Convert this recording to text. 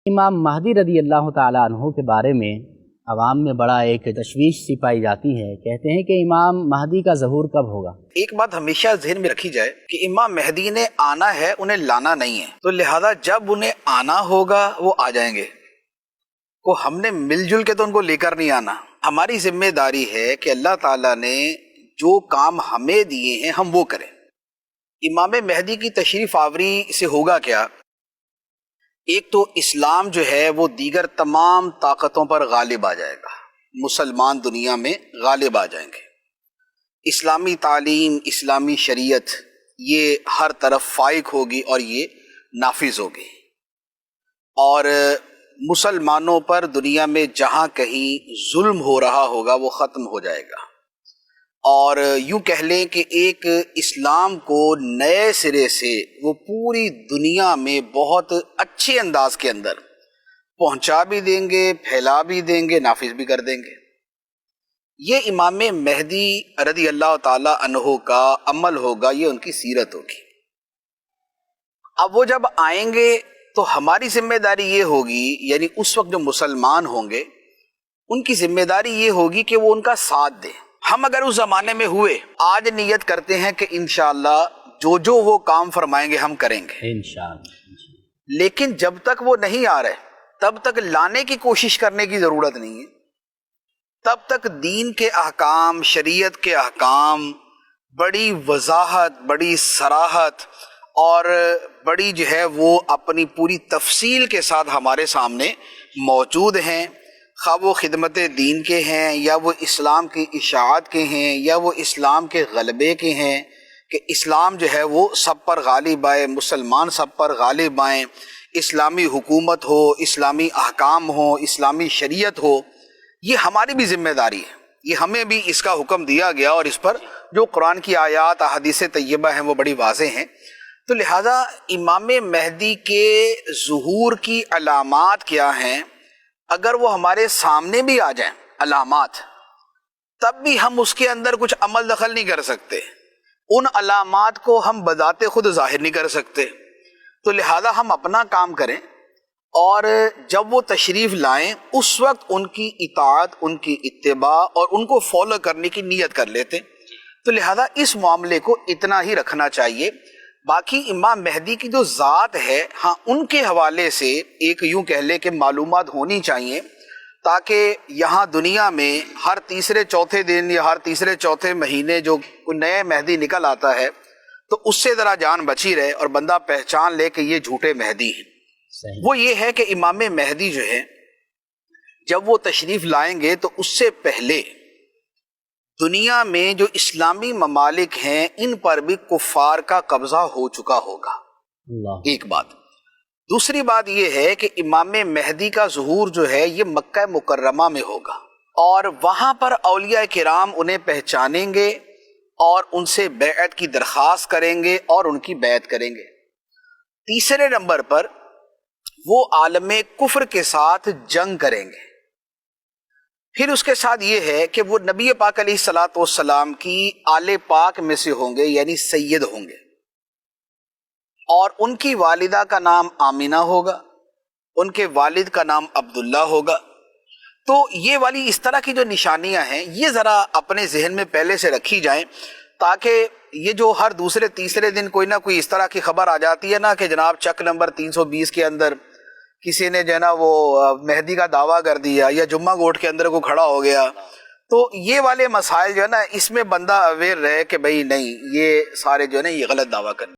امام مہدی رضی اللہ تعالیٰ عنہ کے بارے میں عوام میں بڑا ایک تشویش سی پائی جاتی ہے۔ کہتے ہیں کہ امام مہدی کا ظہور کب ہوگا؟ ایک بات ہمیشہ ذہن میں رکھی جائے کہ امام مہدی نے آنا ہے، انہیں لانا نہیں ہے، تو لہذا جب انہیں آنا ہوگا وہ آ جائیں گے۔ کو ہم نے مل جل کے تو ان کو لے کر نہیں آنا۔ ہماری ذمہ داری ہے کہ اللہ تعالیٰ نے جو کام ہمیں دیے ہیں ہم وہ کریں۔ امام مہدی کی تشریف آوری سے ہوگا کیا؟ ایک تو اسلام جو ہے وہ دیگر تمام طاقتوں پر غالب آ جائے گا، مسلمان دنیا میں غالب آ جائیں گے۔ اسلامی تعلیم، اسلامی شریعت یہ ہر طرف فائق ہوگی اور یہ نافذ ہوگی، اور مسلمانوں پر دنیا میں جہاں کہیں ظلم ہو رہا ہوگا وہ ختم ہو جائے گا، اور یوں کہہ لیں کہ ایک اسلام کو نئے سرے سے وہ پوری دنیا میں بہت اچھے انداز کے اندر پہنچا بھی دیں گے، پھیلا بھی دیں گے، نافذ بھی کر دیں گے۔ یہ امام مہدی رضی اللہ تعالی عنہ کا عمل ہوگا، یہ ان کی سیرت ہوگی۔ اب وہ جب آئیں گے تو ہماری ذمہ داری یہ ہوگی، یعنی اس وقت جو مسلمان ہوں گے ان کی ذمہ داری یہ ہوگی کہ وہ ان کا ساتھ دیں۔ ہم اگر اس زمانے میں ہوئے، آج نیت کرتے ہیں کہ انشاءاللہ جو وہ کام فرمائیں گے ہم کریں گے انشاءاللہ، لیکن جب تک وہ نہیں آ رہے تب تک لانے کی کوشش کرنے کی ضرورت نہیں ہے۔ تب تک دین کے احکام، شریعت کے احکام بڑی وضاحت، بڑی صراحت اور بڑی جو ہے وہ اپنی پوری تفصیل کے ساتھ ہمارے سامنے موجود ہیں، خواہ وہ خدمت دین کے ہیں یا وہ اسلام کی اشاعت کے ہیں یا وہ اسلام کے غلبے کے ہیں، کہ اسلام جو ہے وہ سب پر غالب آئے، مسلمان سب پر غالب آئیں، اسلامی حکومت ہو، اسلامی احکام ہو، اسلامی شریعت ہو۔ یہ ہماری بھی ذمہ داری ہے، یہ ہمیں بھی اس کا حکم دیا گیا، اور اس پر جو قرآن کی آیات، احادیث طیبہ ہیں وہ بڑی واضح ہیں۔ تو لہٰذا امام مہدی کے ظہور کی علامات کیا ہیں؟ اگر وہ ہمارے سامنے بھی آ جائیں علامات، تب بھی ہم اس کے اندر کچھ عمل دخل نہیں کر سکتے، ان علامات کو ہم بذات خود ظاہر نہیں کر سکتے۔ تو لہٰذا ہم اپنا کام کریں، اور جب وہ تشریف لائیں اس وقت ان کی اطاعت، ان کی اتباع اور ان کو فالو کرنے کی نیت کر لیتے۔ تو لہٰذا اس معاملے کو اتنا ہی رکھنا چاہیے۔ باقی امام مہدی کی جو ذات ہے، ہاں ان کے حوالے سے ایک یوں کہہ لے کہ معلومات ہونی چاہیے، تاکہ یہاں دنیا میں ہر تیسرے چوتھے دن یا ہر تیسرے چوتھے مہینے جو کوئی نئے مہدی نکل آتا ہے تو اس سے ذرا جان بچی رہے اور بندہ پہچان لے کہ یہ جھوٹے مہدی ہیں۔ وہ یہ ہے کہ امام مہدی جو ہے جب وہ تشریف لائیں گے تو اس سے پہلے دنیا میں جو اسلامی ممالک ہیں ان پر بھی کفار کا قبضہ ہو چکا ہوگا، ایک بات۔ دوسری بات یہ ہے کہ امام مہدی کا ظہور جو ہے یہ مکہ مکرمہ میں ہوگا، اور وہاں پر اولیاء کرام انہیں پہچانیں گے اور ان سے بیعت کی درخواست کریں گے اور ان کی بیعت کریں گے۔ تیسرے نمبر پر وہ عالم کفر کے ساتھ جنگ کریں گے۔ پھر اس کے ساتھ یہ ہے کہ وہ نبی پاک علیہ الصلوۃ والسلام کی آل پاک میں سے ہوں گے، یعنی سید ہوں گے، اور ان کی والدہ کا نام آمینہ ہوگا، ان کے والد کا نام عبداللہ ہوگا۔ تو یہ والی اس طرح کی جو نشانیاں ہیں یہ ذرا اپنے ذہن میں پہلے سے رکھی جائیں، تاکہ یہ جو ہر دوسرے تیسرے دن کوئی نہ کوئی اس طرح کی خبر آ جاتی ہے نا کہ جناب چک نمبر 320 کے اندر کسی نے جو ہے نا وہ مہدی کا دعویٰ کر دیا، یا جمعہ گوٹ کے اندر کو کھڑا ہو گیا، تو یہ والے مسائل جو ہے نا اس میں بندہ اویئر رہے کہ بھئی نہیں، یہ سارے جو ہے نا یہ غلط دعویٰ کرنے